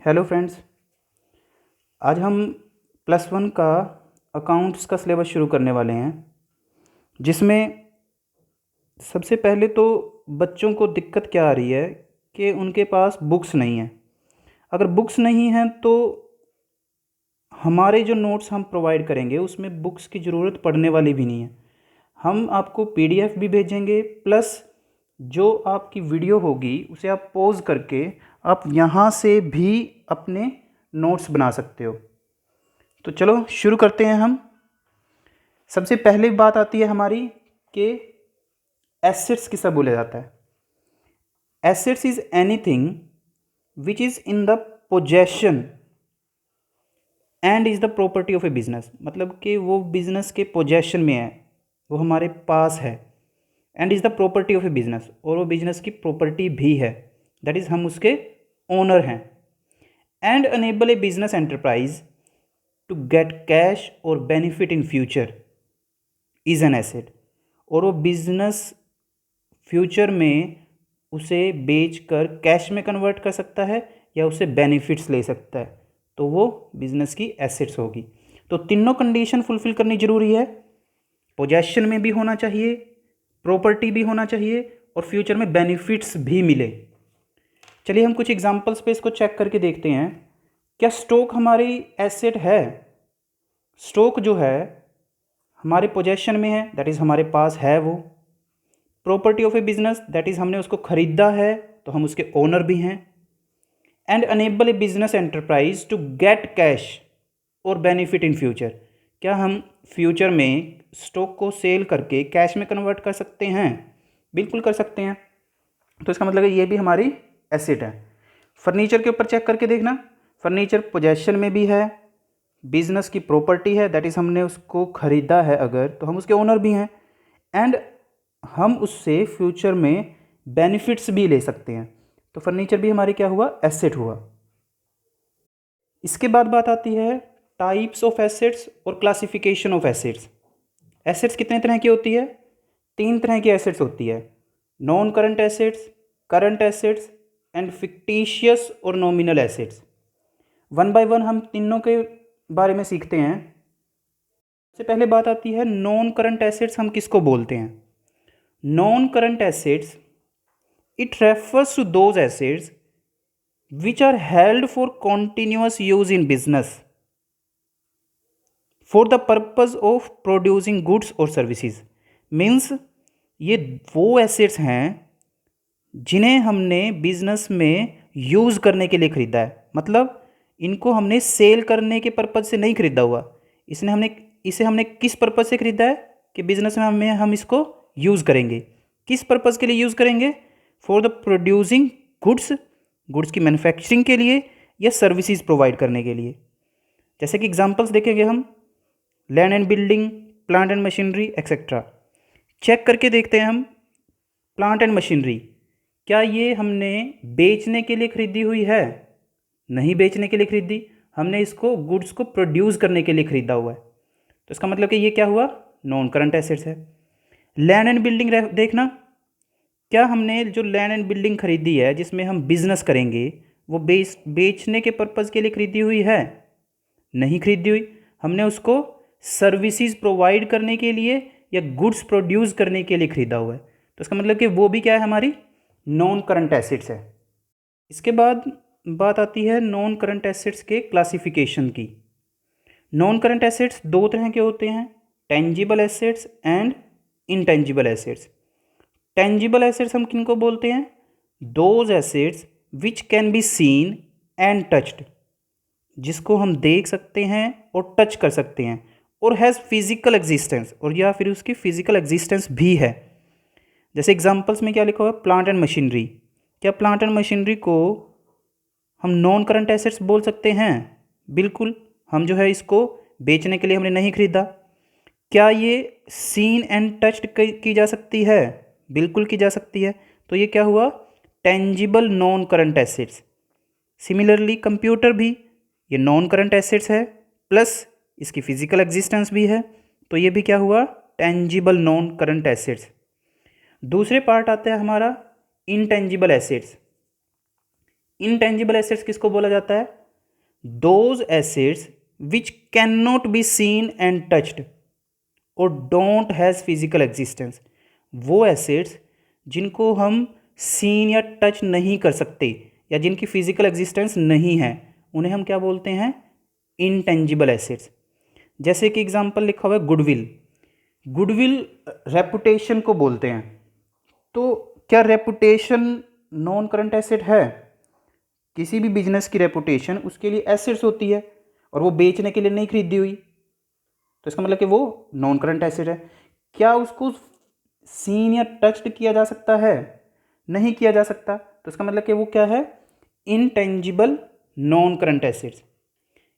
Hello friends, आज हम +1 का अकाउंट्स का सिलेबस शुरू करने वाले हैं, जिसमें सबसे पहले तो बच्चों को दिक्कत क्या आ रही है कि उनके पास बुक्स नहीं हैं। अगर बुक्स नहीं हैं तो हमारे जो नोट्स हम प्रोवाइड करेंगे उसमें बुक्स की ज़रूरत पड़ने वाली भी नहीं है। हम आपको पीडीएफ भी भेजेंगे, प्लस जो आपकी वीडियो होगी उसे आप पॉज करके आप यहाँ से भी अपने नोट्स बना सकते हो। तो चलो शुरू करते हैं हम। सबसे पहले बात आती है हमारी कि एसेट्स किसे बोला जाता है। Assets is anything which is in the possession and is the property of A business. मतलब कि वो बिजनेस के पोजेशन में है, वो हमारे पास है। And is the property of A business, और वो बिजनेस की प्रॉपर्टी भी है, दैट इज़ हम उसके ओनर हैं। And enable a business enterprise to get cash और benefit in future is an asset. और वो बिजनेस फ्यूचर में उसे बेचकर कैश में कन्वर्ट कर सकता है या उसे बेनिफिट्स ले सकता है, तो वो बिजनेस की एसेट्स होगी। तो तीनों कंडीशन फुलफिल करनी जरूरी है। पोजेशन में भी होना चाहिए, प्रॉपर्टी भी होना चाहिए, और फ्यूचर में बेनिफिट्स भी मिले। चलिए हम कुछ एग्जांपल्स पे इसको चेक करके देखते हैं। क्या स्टॉक हमारी एसेट है? स्टॉक जो है हमारे पोजेशन में है, दैट इज़ हमारे पास है वो। Property of A business, that is हमने उसको खरीदा है तो हम उसके ओनर भी हैं। And enable a business enterprise to get cash और बेनिफिट इन फ्यूचर, क्या हम फ्यूचर में स्टॉक को सेल करके कैश में कन्वर्ट कर सकते हैं? बिल्कुल कर सकते हैं। तो इसका मतलब है ये भी हमारी एसेट है। फर्नीचर के ऊपर चेक करके देखना, फर्नीचर पोजेशन में भी है, बिजनेस की प्रॉपर्टी है, दैट इज़ हमने उसको खरीदा है अगर, तो हम उसके ओनर भी हैं। एंड हम उससे फ्यूचर में बेनिफिट्स भी ले सकते हैं, तो फर्नीचर भी हमारे क्या हुआ? एसेट हुआ। इसके बाद बात आती है टाइप्स ऑफ एसेट्स और क्लासिफिकेशन ऑफ एसेट्स। एसेट्स कितने तरह की होती है? 3 तरह की एसेट्स होती है, non current assets, current assets and fictitious और nominal assets. One by one हम तीनों के बारे में सीखते हैं। सबसे पहले बात आती है नॉन करंट एसेट्स हम किसको बोलते हैं? Non current assets, it refers to those assets which are held for continuous use in business for the purpose of producing goods or services। Means ये वो एसेट्स हैं जिन्हें हमने बिजनेस में यूज़ करने के लिए ख़रीदा है। मतलब इनको हमने सेल करने के पर्पज़ से नहीं ख़रीदा हुआ, इसे हमने किस पर्पज़ से ख़रीदा है कि बिजनेस में हम इसको यूज़ करेंगे। किस पर्पज़ के लिए यूज़ करेंगे? फॉर द प्रोड्यूसिंग गुड्स की मैन्युफैक्चरिंग के लिए या सर्विसेज प्रोवाइड करने के लिए। जैसे कि एग्जांपल्स देखेंगे हम, land and building, plant and machinery etcetera. Check करके देखते हैं हम, प्लांट एंड मशीनरी, क्या ये हमने बेचने के लिए ख़रीदी हुई है? नहीं बेचने के लिए ख़रीदी, हमने इसको गुड्स को प्रोड्यूस करने के लिए ख़रीदा हुआ है, तो इसका मतलब कि ये क्या हुआ? नॉन करंट एसेट्स है। लैंड एंड बिल्डिंग देखना, क्या हमने जो लैंड एंड बिल्डिंग खरीदी है जिसमें हम बिजनेस करेंगे वो बेचने के पर्पज़ के लिए खरीदी हुई है? नहीं खरीदी हुई, हमने उसको सर्विसेज प्रोवाइड करने के लिए या गुड्स प्रोड्यूस करने के लिए खरीदा हुआ है, तो इसका मतलब कि वो भी क्या है? हमारी नॉन करंट एसेट्स है। इसके बाद बात आती है नॉन करंट एसेट्स के क्लासिफिकेशन की। नॉन करंट एसेट्स 2 तरह के होते हैं, tangible assets and intangible assets. Tangible assets हम किनको बोलते हैं? Those assets which can be seen and touched, जिसको हम देख सकते हैं और टच कर सकते हैं, और हैज़ फिजिकल एग्जिस्टेंस, और या फिर उसकी फिजिकल एग्जिस्टेंस भी है। जैसे एग्जांपल्स में क्या लिखा हुआ है? Plant and machinery. क्या प्लांट एंड मशीनरी को हम नॉन करंट एसेट्स बोल सकते हैं? बिल्कुल। हम जो है इसको बेचने के लिए हमने नहीं खरीदा। क्या ये सीन एंड टच्ड की जा सकती है? बिल्कुल की जा सकती है, तो ये क्या हुआ? Tangible non current assets. Similarly computer भी ये नॉन करंट एसेट्स है, प्लस इसकी फिजिकल एग्जिस्टेंस भी है, तो ये भी क्या हुआ? Tangible non current assets. दूसरे पार्ट आता है हमारा इनटेंजिबल एसेट्स। इनटेंजिबल एसेट्स किसको बोला जाता है? Those assets which can not be seen and touched और डोंट हैज़ फिजिकल एग्जिस्टेंस। वो एसेट्स जिनको हम सीन या टच नहीं कर सकते या जिनकी फिजिकल एग्जिस्टेंस नहीं है, उन्हें हम क्या बोलते हैं? Intangible assets. जैसे कि एग्जांपल लिखा हुआ है गुडविल। गुडविल रेपुटेशन को बोलते हैं। तो क्या रेपुटेशन नॉन करंट एसेट है? किसी भी बिजनेस की रेपुटेशन उसके लिए एसेट्स होती है और वो बेचने के लिए नहीं खरीदी हुई, तो इसका मतलब कि वो नॉन करंट एसेट है। क्या उसको सीन या टच्ड किया जा सकता है? नहीं किया जा सकता, तो इसका मतलब कि वो क्या है? Intangible non current assets.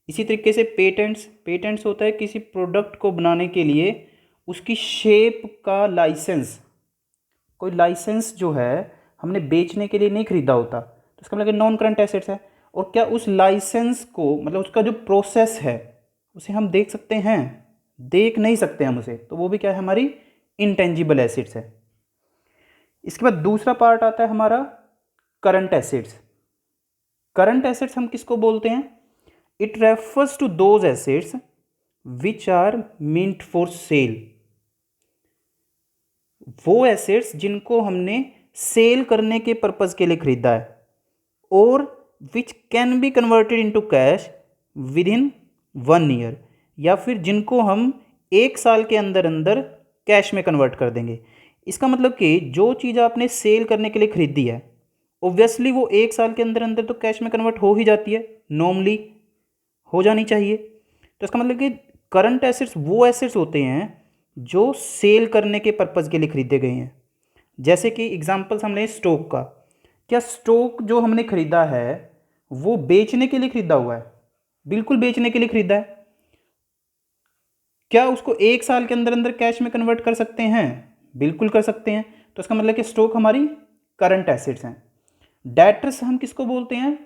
इसी तरीके से पेटेंट्स होता है किसी प्रोडक्ट को बनाने के लिए उसकी शेप का लाइसेंस। कोई लाइसेंस जो है हमने बेचने के लिए नहीं खरीदा होता, तो इसका मतलब नॉन करंट एसेट्स है। और क्या उस लाइसेंस को, मतलब उसका जो प्रोसेस है, उसे हम देख सकते हैं? देख नहीं सकते हम उसे, तो वो भी क्या है? हमारी इनटेंजिबल एसेट्स है। इसके बाद दूसरा पार्ट आता है हमारा करंट एसेट्स। करंट एसेट्स हम किसको बोलते हैं? It refers to those assets which are meant for sale. वो एसेट्स जिनको हमने सेल करने के पर्पज के लिए खरीदा है, और which can be converted into cash with in 1 year, या फिर जिनको हम 1 साल के अंदर अंदर कैश में कन्वर्ट कर देंगे। इसका मतलब कि जो चीज़ आपने सेल करने के लिए खरीदी है, ऑब्वियसली वो 1 साल के अंदर अंदर तो कैश में कन्वर्ट हो ही जाती है, नॉर्मली हो जानी चाहिए। तो इसका मतलब कि करंट एसेट्स वो एसेट्स होते हैं जो सेल करने के पर्पज़ के लिए खरीदे गए हैं। जैसे कि एग्जांपल्स हम लें स्टॉक का। क्या स्टॉक जो हमने खरीदा है वो बेचने के लिए खरीदा हुआ है? बिल्कुल बेचने के लिए खरीदा है। क्या उसको 1 साल के अंदर अंदर कैश में कन्वर्ट कर सकते हैं? बिल्कुल कर सकते हैं। तो इसका मतलब कि स्टॉक हमारी करंट एसेट्स हैं। डेटर्स हम किसको बोलते हैं?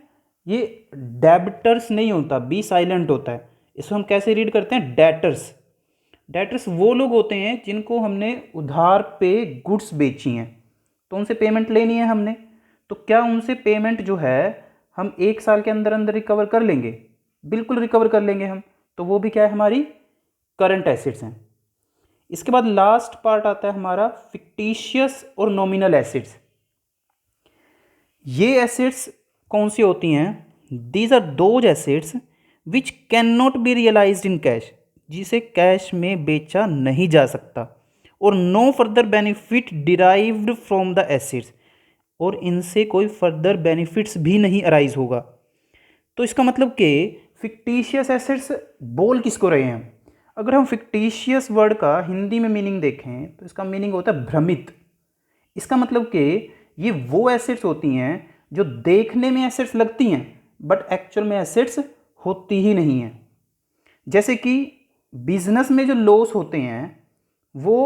ये डेबिटर्स नहीं होता, बी साइलेंट होता है। इसको हम कैसे रीड करते हैं? डेटर्स। डेटर्स वो लोग होते हैं जिनको हमने उधार पे गुड्स बेची हैं, तो उनसे पेमेंट लेनी है हमने। तो क्या उनसे पेमेंट जो है हम 1 साल के अंदर अंदर रिकवर कर लेंगे? बिल्कुल रिकवर कर लेंगे हम। तो वो भी क्या है? हमारी करंट एसेट्स हैं। इसके बाद लास्ट पार्ट आता है हमारा फिक्टिशियस और नॉमिनल एसेट्स। ये एसेट्स कौन सी होती हैं? These are those assets which can not be realised in cash, जिसे कैश में बेचा नहीं जा सकता, और no further benefit derived from the assets, और इनसे कोई फर्दर बेनिफिट्स भी नहीं अराइज होगा। तो इसका मतलब कि फिक्टिशियस एसेट्स बोल किसको रहे हैं? अगर हम फिक्टिशियस वर्ड का हिंदी में मीनिंग देखें तो इसका मीनिंग होता है भ्रमित। इसका मतलब कि ये वो एसेट्स होती हैं जो देखने में एसेट्स लगती हैं बट एक्चुअल में एसेट्स होती ही नहीं हैं। जैसे कि बिजनेस में जो लॉस होते हैं वो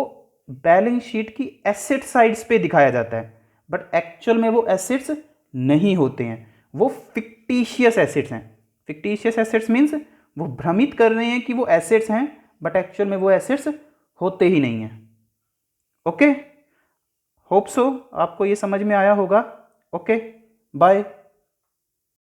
बैलेंस शीट की एसेट साइड्स पे दिखाया जाता है, बट एक्चुअल में वो एसेट्स नहीं होते हैं, वो फिक्टिशियस एसेट्स हैं। फिक्टिशियस एसेट्स मीन्स वो भ्रमित कर रहे हैं कि वो एसेट्स हैं, बट एक्चुअल में वो एसेट्स होते ही नहीं हैं। ओके, होप सो आपको ये समझ में आया होगा। Okay, bye.